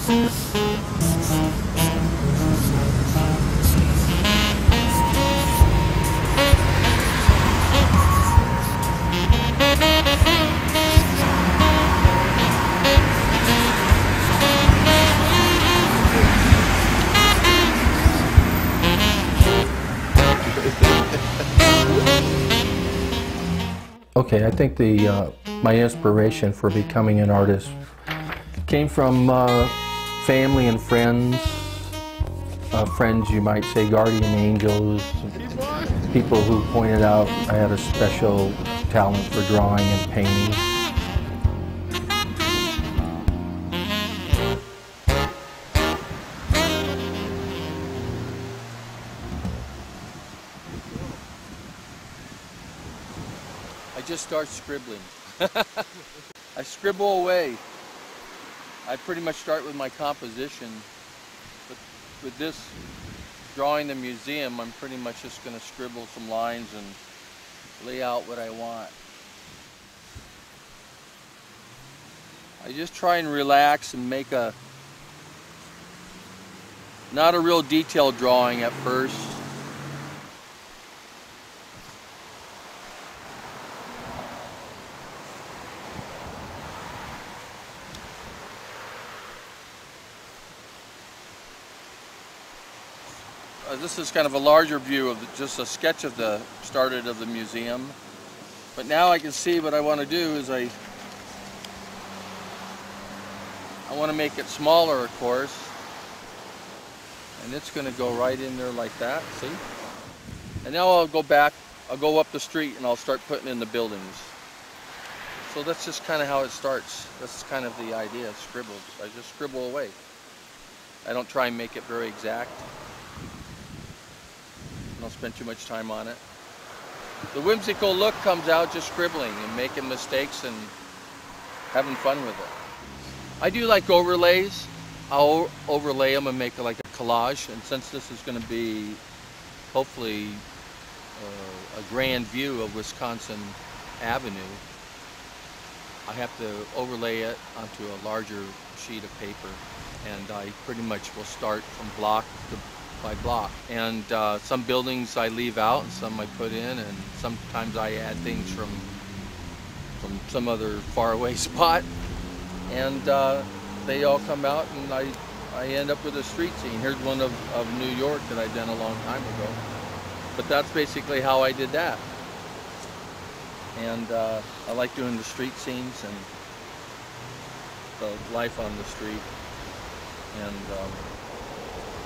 Okay, I think my inspiration for becoming an artist came from family and friends. Friends, you might say, guardian angels, people who pointed out I had a special talent for drawing and painting. I just start scribbling. I scribble away. I pretty much start with my composition. But with this, drawing the museum, I'm pretty much just going to scribble some lines and lay out what I want. I just try and relax and make not a real detailed drawing at first. This is kind of a larger view of just a sketch of the started of the museum. But now I can see what I want to do is I want to make it smaller, of course. And it's going to go right in there like that, see? And now I'll go back, I'll go up the street and I'll start putting in the buildings. So that's just kind of how it starts. That's kind of the idea, scribble. I just scribble away. I don't try and make it very exact. I don't spend too much time on it. The whimsical look comes out just scribbling and making mistakes and having fun with it. I do like overlays. I'll overlay them and make like a collage, and since this is going to be hopefully a grand view of Wisconsin Avenue, I have to overlay it onto a larger sheet of paper, and I pretty much will start from block by block. And some buildings I leave out and some I put in, and sometimes I add things from some other faraway spot, and they all come out and I end up with a street scene. Here's one of New York that I did a long time ago. But that's basically how I did that. And I like doing the street scenes and the life on the street. And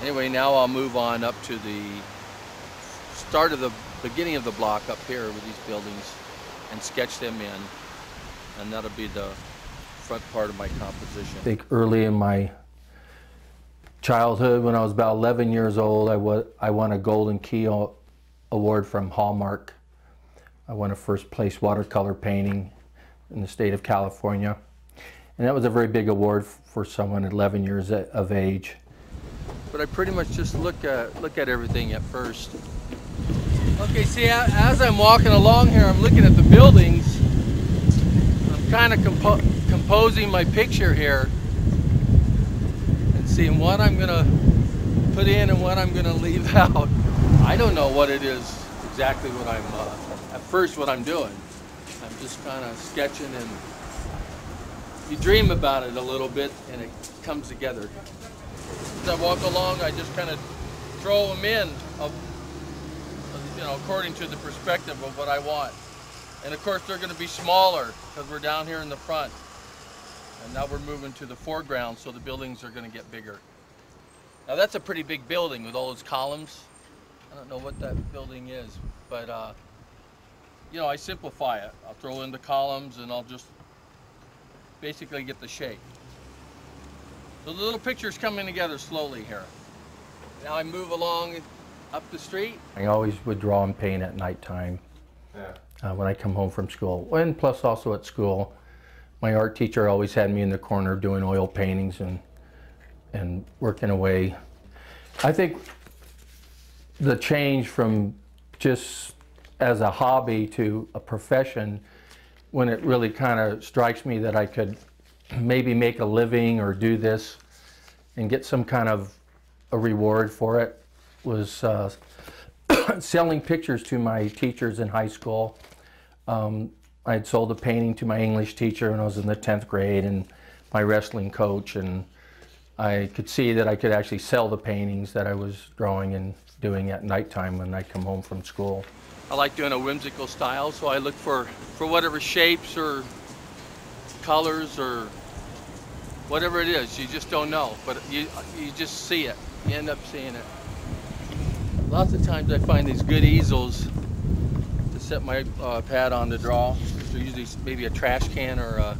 anyway, now I'll move on up to the start of the beginning of the block up here with these buildings and sketch them in. And that'll be the front part of my composition. I think early in my childhood, when I was about 11 years old, I won a Golden Key Award from Hallmark. I won a first place watercolor painting in the state of California. And that was a very big award for someone 11 years of age. But I pretty much just look at everything at first. Okay, see, as I'm walking along here, I'm looking at the buildings. I'm kind of composing my picture here and seeing what I'm gonna put in and what I'm gonna leave out. I don't know what it is exactly what I'm doing. I'm just kind of sketching, and you dream about it a little bit and it comes together. As I walk along, I just kind of throw them in, according to the perspective of what I want. And of course, they're going to be smaller because we're down here in the front. And now we're moving to the foreground, so the buildings are going to get bigger. Now that's a pretty big building with all those columns. I don't know what that building is, but I simplify it. I'll throw in the columns and I'll just basically get the shape. So the little picture's coming together slowly here. Now I move along up the street. I always would draw and paint at nighttime when I come home from school. And plus also at school, my art teacher always had me in the corner doing oil paintings and working away. I think the change from just as a hobby to a profession, when it really kind of strikes me that I could maybe make a living or do this and get some kind of a reward for it was selling pictures to my teachers in high school. I had sold a painting to my English teacher when I was in the 10th grade and my wrestling coach, and I could see that I could actually sell the paintings that I was drawing and doing at nighttime when I come home from school. I like doing a whimsical style, so I look for whatever shapes or colors or whatever it is. You just don't know, but you just see it. You end up seeing it. Lots of times I find these good easels to set my pad on to draw. They're usually maybe a trash can or a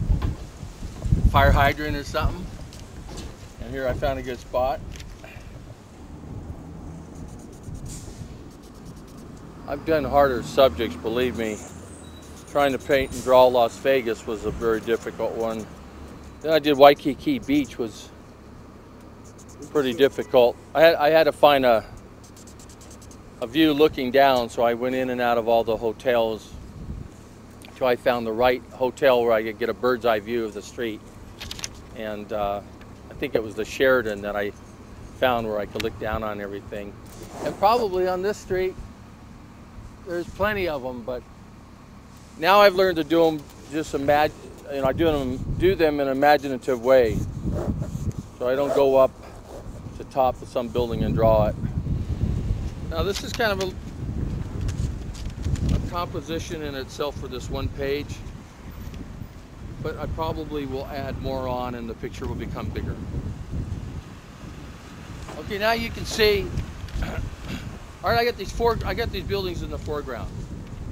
fire hydrant or something. And here I found a good spot. I've done harder subjects, believe me. Trying to paint and draw Las Vegas was a very difficult one. Then I did Waikiki Beach, was pretty difficult. I had to find a view looking down, so I went in and out of all the hotels until I found the right hotel where I could get a bird's eye view of the street. And I think it was the Sheraton that I found where I could look down on everything. And probably on this street, there's plenty of them, but now I've learned to do them just I do them in an imaginative way. So I don't go up to the top of some building and draw it. Now this is kind of a composition in itself for this one page, but I probably will add more on and the picture will become bigger. Okay, now you can see. All right, I got these buildings in the foreground.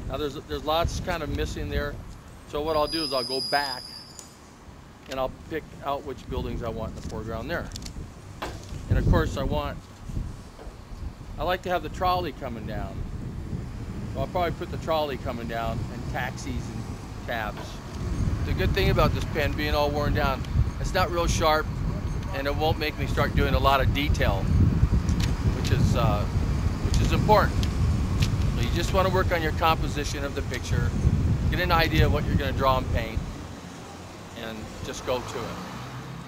Now there's lots kind of missing there. So what I'll do is I'll go back and I'll pick out which buildings I want in the foreground there. And of course I like to have the trolley coming down. So I'll probably put the trolley coming down and taxis and cabs. The good thing about this pen being all worn down, it's not real sharp and it won't make me start doing a lot of detail, which is important. So you just want to work on your composition of the picture, get an idea of what you're going to draw and paint, and just go to it.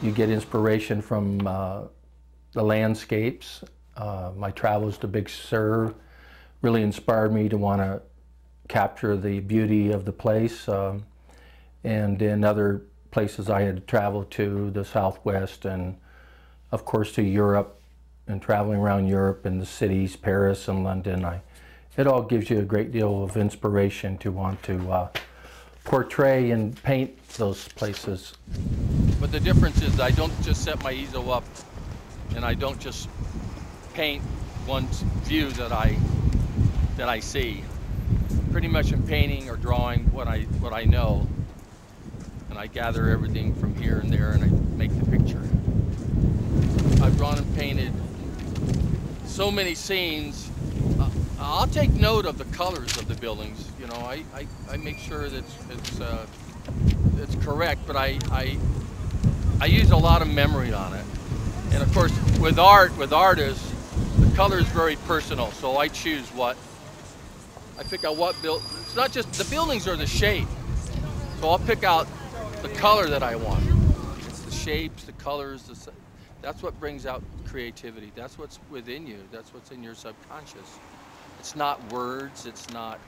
You get inspiration from the landscapes. My travels to Big Sur really inspired me to want to capture the beauty of the place. And in other places I had traveled to, the Southwest, and of course to Europe, and traveling around Europe and the cities, Paris and London, it all gives you a great deal of inspiration to want to portray and paint those places. But the difference is I don't just set my easel up and I don't just paint one view that I see. Pretty much I'm painting or drawing what I know, and I gather everything from here and there and I make the picture. I've drawn and painted so many scenes. I'll take note of the colors of the buildings. You know, I make sure that it's correct, but I use a lot of memory on it. And of course, with artists, the color is very personal. So I choose I pick out what build. It's not just the buildings or the shape. So I'll pick out the color that I want. It's the shapes, the colors, that's what brings out creativity. That's what's within you. That's what's in your subconscious. It's not words. It's not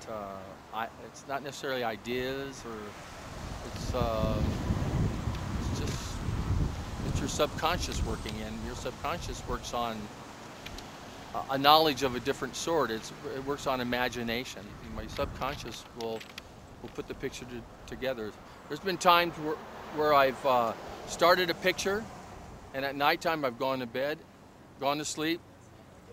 necessarily ideas, or it's your subconscious working, and your subconscious works on a knowledge of a different sort. It works on imagination. My subconscious will put the picture together. There's been times where I've started a picture, and at nighttime I've gone to bed, gone to sleep,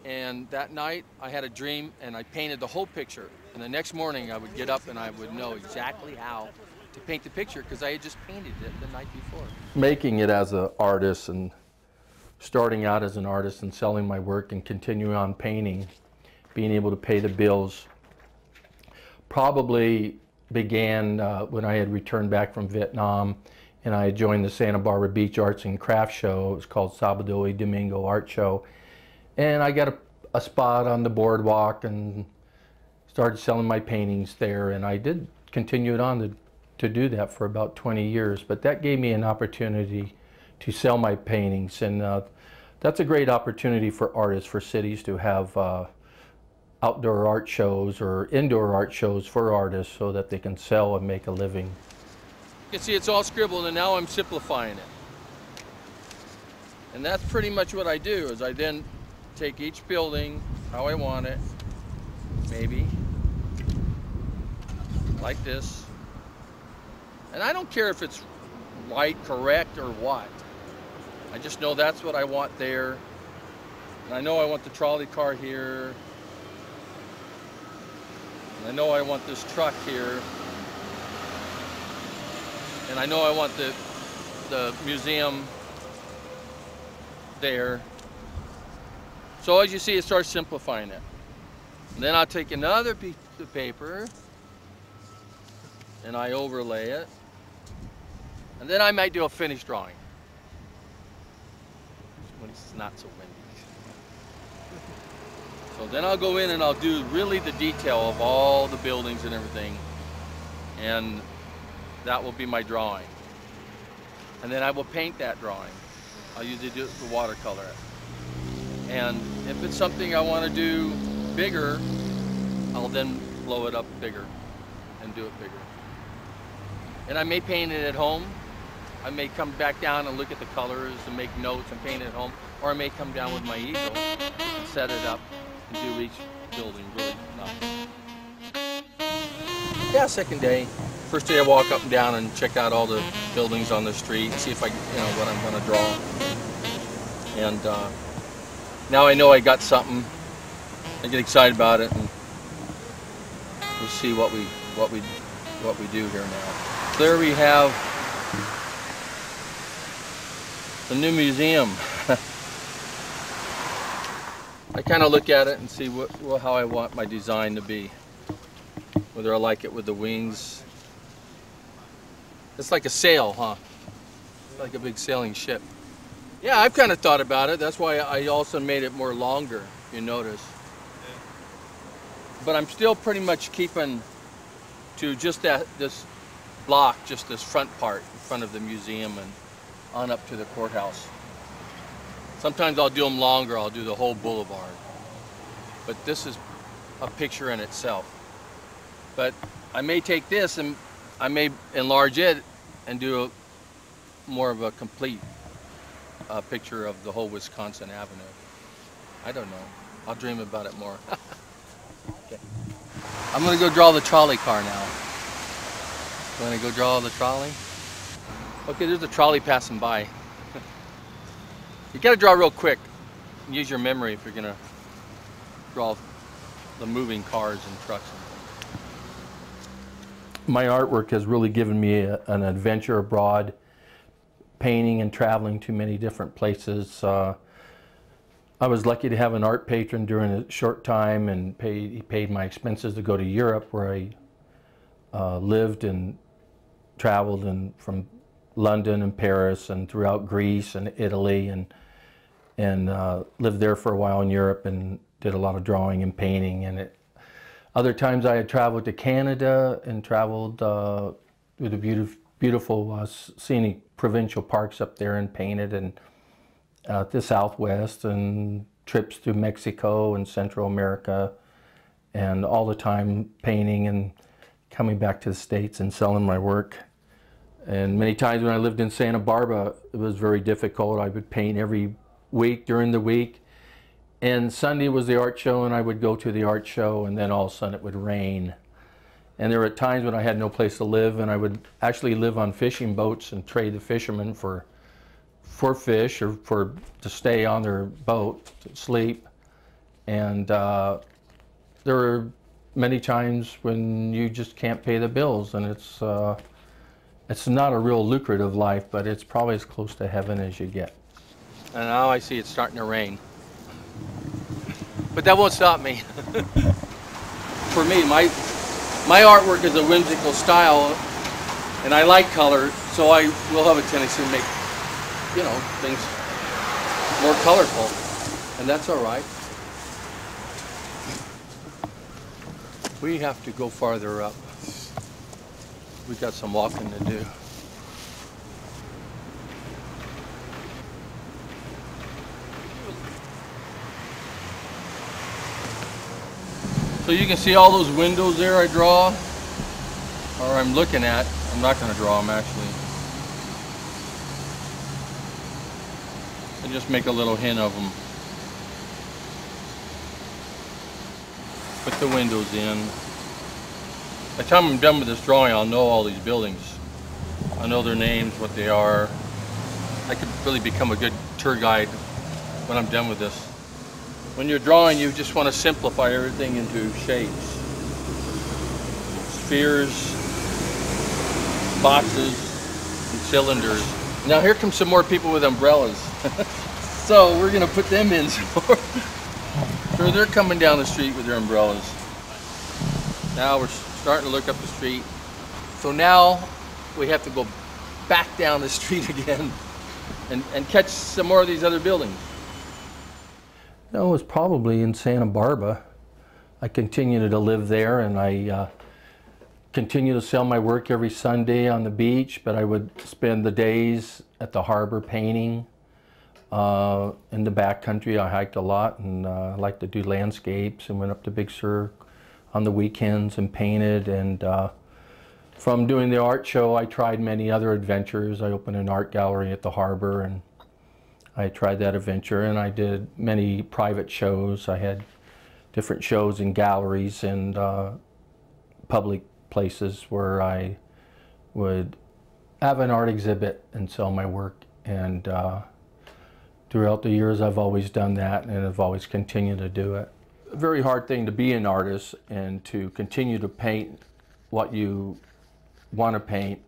and that night I had a dream and I painted the whole picture. And the next morning I would get up and I would know exactly how to paint the picture because I had just painted it the night before. Making it as an artist and starting out as an artist and selling my work and continuing on painting, being able to pay the bills, probably began when I had returned back from Vietnam and I had joined the Santa Barbara Beach Arts and Crafts Show. It was called Sabado y Domingo Art Show. And I got a spot on the boardwalk and started selling my paintings there. And I did continue on to do that for about 20 years. But that gave me an opportunity to sell my paintings. And That's a great opportunity for artists, for cities to have outdoor art shows or indoor art shows for artists so that they can sell and make a living. You can see it's all scribbled, and now I'm simplifying it. And that's pretty much what I do, is I then take each building how I want it, maybe like this. And I don't care if it's right, correct, or what. I just know that's what I want there. And I know I want the trolley car here. And I know I want this truck here. And I know I want the museum there. So as you see, it starts simplifying it. And then I'll take another piece of paper and I overlay it. And then I might do a finished drawing when it's not so windy. So then I'll go in and I'll do really the detail of all the buildings and everything. And that will be my drawing. And then I will paint that drawing. I'll usually do it for watercolor. And if it's something I want to do bigger, I'll then blow it up bigger and do it bigger. And I may paint it at home. I may come back down and look at the colors and make notes and paint it at home. Or I may come down with my easel and set it up and do each building really nice. Yeah, second day. First day I walk up and down and check out all the buildings on the street, see if I, what I'm going to draw. And now I know I got something. I get excited about it, and we'll see what we do here now. There we have the new museum. I kind of look at it and see how I want my design to be. Whether I like it with the wings. It's like a sail, huh? It's like a big sailing ship. Yeah, I've kind of thought about it. That's why I also made it more longer, you notice. But I'm still pretty much keeping to just this block, just this front part in front of the museum and on up to the courthouse. Sometimes I'll do them longer, I'll do the whole boulevard. But this is a picture in itself. But I may take this and I may enlarge it and do more of a complete picture of the whole Wisconsin Avenue. I don't know. I'll dream about it more. Okay. I'm gonna go draw the trolley car now. I'm gonna go draw the trolley. Okay, there's a trolley passing by. You gotta draw real quick. Use your memory if you're gonna draw the moving cars and trucks. My artwork has really given me an adventure abroad, painting and traveling to many different places. I was lucky to have an art patron during a short time, and he paid my expenses to go to Europe, where I lived and traveled from London and Paris and throughout Greece and Italy, and lived there for a while in Europe and did a lot of drawing and painting. And other times I had traveled to Canada and traveled through the beautiful scenic provincial parks up there and painted, and the Southwest, and trips to Mexico and Central America, and all the time painting and coming back to the States and selling my work. And many times when I lived in Santa Barbara, it was very difficult. I would paint every week during the week, and Sunday was the art show, and I would go to the art show, and then all of a sudden it would rain. And there were times when I had no place to live, and I would actually live on fishing boats and trade the fishermen for fish, or to stay on their boat to sleep. And there were many times when you just can't pay the bills, and it's not a real lucrative life, but it's probably as close to heaven as you get. And now I see it's starting to rain. But that won't stop me. For me, my artwork is a whimsical style, and I like color, so I will have a tendency to make, things more colorful, and that's all right. We have to go farther up. We got some walking to do. So you can see all those windows there I draw, or I'm looking at. I'm not going to draw them actually. I just make a little hint of them. Put the windows in. By the time I'm done with this drawing, I'll know all these buildings. I know their names, what they are. I could really become a good tour guide when I'm done with this. When you're drawing, you just want to simplify everything into shapes. Spheres, boxes, and cylinders. Now here come some more people with umbrellas. So we're going to put them in some more. So they're coming down the street with their umbrellas. Now we're starting to look up the street. So now we have to go back down the street again and catch some more of these other buildings. No, it was probably in Santa Barbara. I continued to live there, and I continued to sell my work every Sunday on the beach, but I would spend the days at the harbor painting. In the backcountry, I hiked a lot, and I liked to do landscapes, and went up to Big Sur on the weekends and painted. And from doing the art show, I tried many other adventures. I opened an art gallery at the harbor, and I tried that adventure, and I did many private shows. I had different shows in galleries and public places where I would have an art exhibit and sell my work. And throughout the years, I've always done that, and I've always continued to do it. A very hard thing to be an artist and to continue to paint what you want to paint,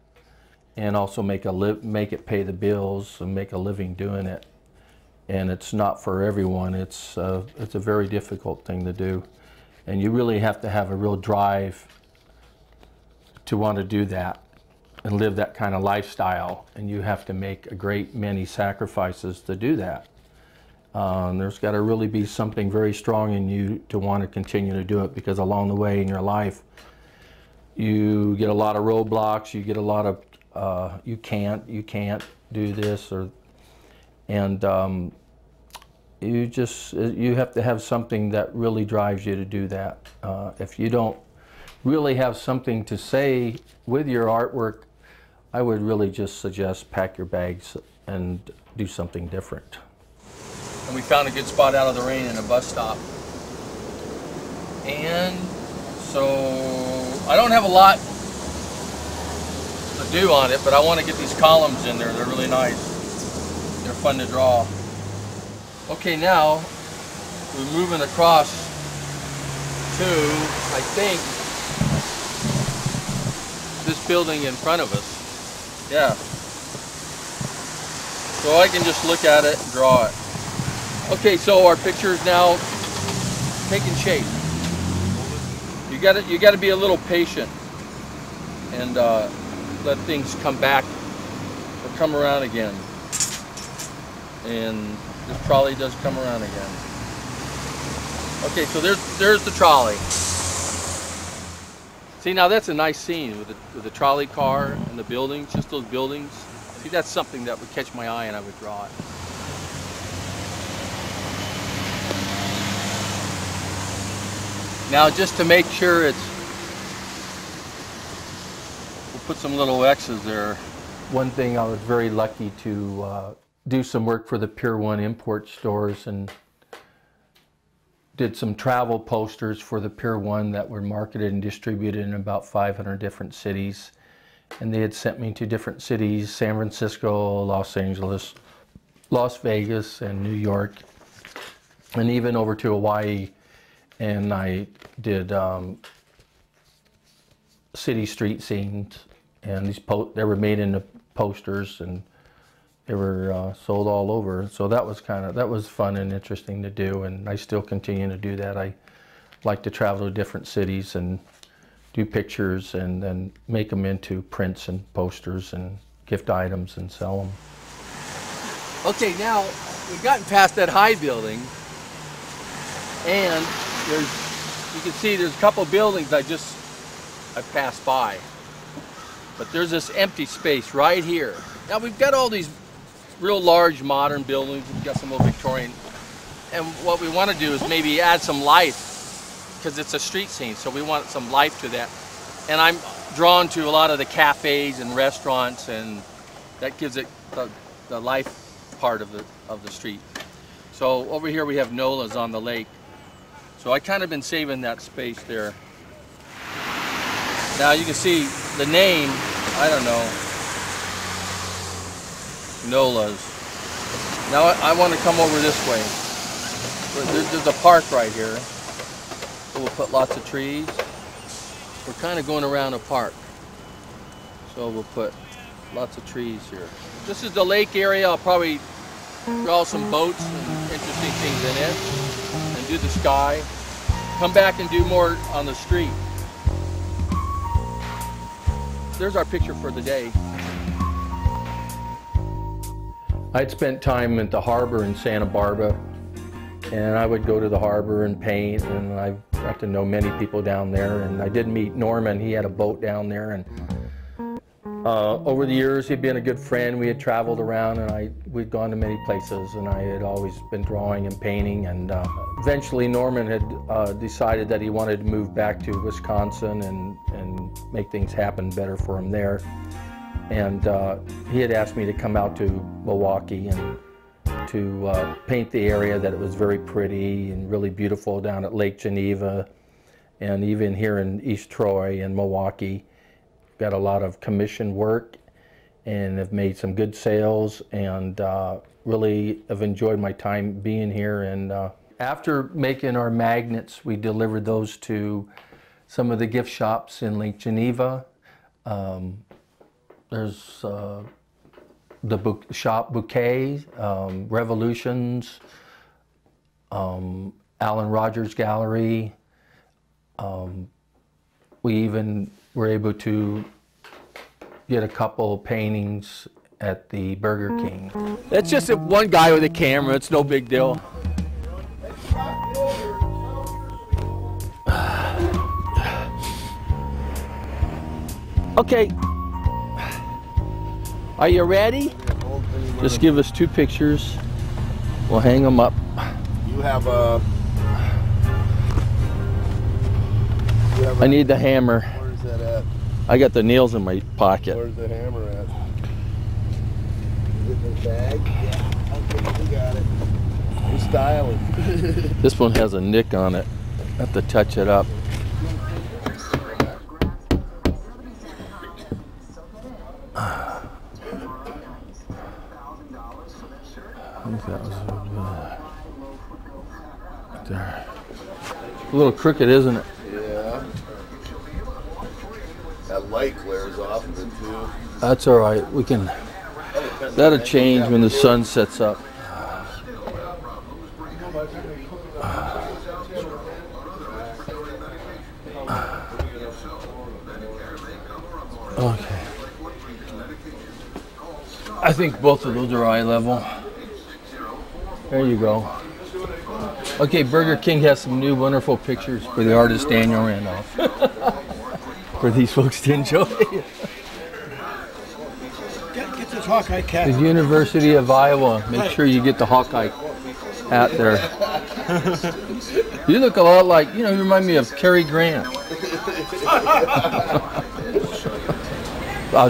and also make it pay the bills and make a living doing it. And it's not for everyone. It's a very difficult thing to do, and you really have to have a real drive to want to do that and live that kind of lifestyle, and you have to make a great many sacrifices to do that. There's got to really be something very strong in you to want to continue to do it, because along the way in your life you get a lot of roadblocks, you get a lot of you can't do this, and you have to have something that really drives you to do that. If you don't really have something to say with your artwork, I would really just suggest pack your bags and do something different. And we found a good spot out of the rain in a bus stop. And so I don't have a lot to do on it, but I want to get these columns in there. They're really nice. They're fun to draw. Okay, now we're moving across to, I think, this building in front of us. Yeah. So I can just look at it and draw it. Okay, so our picture is now taking shape. You gotta be a little patient and let things come back or come around again. And this trolley does come around again. Okay, so there's the trolley. See, now that's a nice scene with the trolley car and the buildings, just those buildings. See, that's something that would catch my eye and I would draw it. Now, just to make sure we'll put some little X's there. One thing, I was very lucky to do some work for the Pier 1 import stores, and did some travel posters for the Pier 1 that were marketed and distributed in about 500 different cities. And they had sent me to different cities: San Francisco, Los Angeles, Las Vegas, and New York, and even over to Hawaii. And I did city street scenes, and they were made into posters, and they were sold all over. So that was fun and interesting to do, and I still continue to do that. I like to travel to different cities and do pictures, and then make them into prints and posters and gift items and sell them. Okay, now we've gotten past that high building, and you can see there's a couple buildings I've passed by, but there's this empty space right here. Now we've got all these real large modern buildings, we've got some old Victorian, and what we want to do is maybe add some life because it's a street scene, so we want some life to that. And I'm drawn to a lot of the cafes and restaurants, and that gives it the life part of the street. So over here we have Nola's on the lake. So I kind of been saving that space there. Now you can see the name, I don't know, Nola's. Now I want to come over this way. There's a park right here. So we'll put lots of trees. We're kind of going around a park. So we'll put lots of trees here. This is the lake area. I'll probably draw some boats and interesting things in it. And do the sky. Come back and do more on the street. There's our picture for the day. I'd spent time at the harbor in Santa Barbara, and I would go to the harbor and paint, and I got to know many people down there. And I did meet Norman. He had a boat down there, and over the years he'd been a good friend. We had traveled around, and we'd gone to many places, and I had always been drawing and painting. And eventually Norman had decided that he wanted to move back to Wisconsin and make things happen better for him there. And he had asked me to come out to Milwaukee and to paint the area, that it was very pretty and really beautiful down at Lake Geneva, and even here in East Troy and Milwaukee. Got a lot of commission work and have made some good sales, and really have enjoyed my time being here. And after making our magnets, we delivered those to some of the gift shops in Lake Geneva. There's the shop Bouquet, Revolutions, Alan Rogers Gallery. We even were able to get a couple paintings at the Burger King. That's just one guy with a camera. It's no big deal. Okay. Are you ready? Just give us 2 pictures. We'll hang them up. You have a... I need the hammer. Where's that at? I got the nails in my pocket. Where's the hammer at? Is it in the bag? Yeah. Okay, we got it. We're styling. This one has a nick on it. I have to touch it up. There. A little crooked, isn't it? Yeah. That light glares off of it too. That's all right. We can. That'll change when the sun sets up. Okay. I think both of those are eye level. There you go. Okay, Burger King has some new wonderful pictures for the artist Daniel Randolph. For these folks to enjoy. Get this Hawkeye cap. The University of Iowa. Make sure you get the Hawkeye hat there. You look a lot like, you remind me of Cary Grant.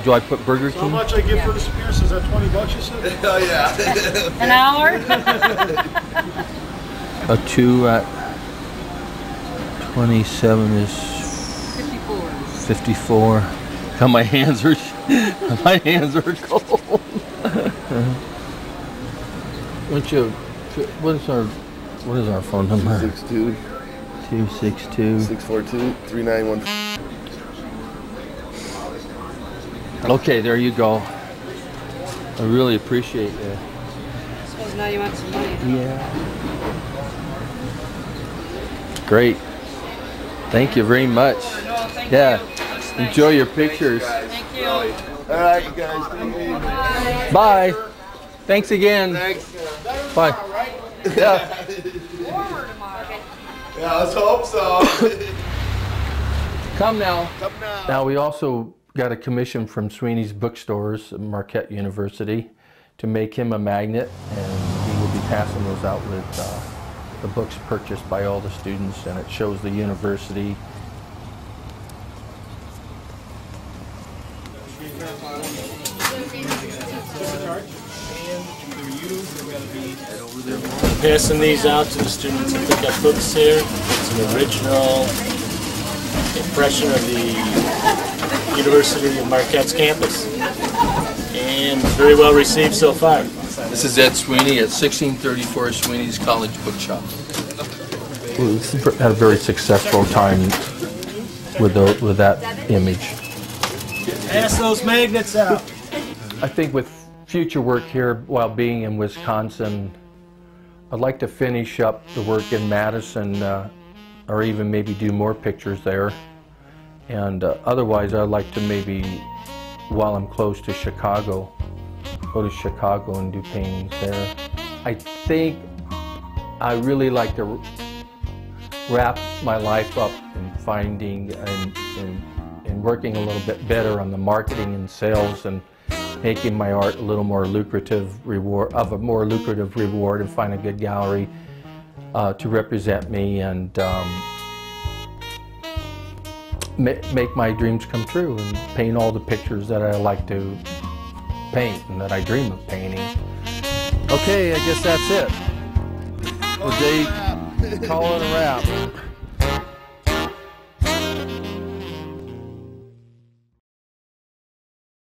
Do I put Burger King? How much I get for the spears? Is that $20 you said? Oh yeah. An hour? A 2 at 27 is 54. Now my hands are cold. What is our phone number? 262 262 642 3914. Okay, there you go. I really appreciate it. I suppose now you want some money. Yeah. Great. Thank you very much. Yeah. Enjoy your pictures. Thank you. All right, you guys. Thank you. Bye. Thanks again. Thanks. Bye. Yeah. Warmer tomorrow. Yeah, let's hope so. Come now. Come now. Now we also got a commission from Sweeney's Bookstores at Marquette University to make him a magnet, and he will be passing those out with the book's purchased by all the students, and it shows the university. Passing these out to the students to pick up books here. It's an original impression of the University of Marquette's campus, and very well received so far. This is Ed Sweeney at 1634 Sweeney's College Bookshop. We had a very successful time with that image. Pass those magnets out. I think with future work here while being in Wisconsin, I'd like to finish up the work in Madison, or even maybe do more pictures there. And otherwise, I'd like to maybe, while I'm close to Chicago, go to Chicago and do paintings there. I think I really like to wrap my life up in finding and working a little bit better on the marketing and sales, and making my art a little more lucrative reward, and find a good gallery to represent me, and make my dreams come true, and paint all the pictures that I like to paint and that I dream of painting. Okay, I guess that's it. Well, Dave, call it a wrap.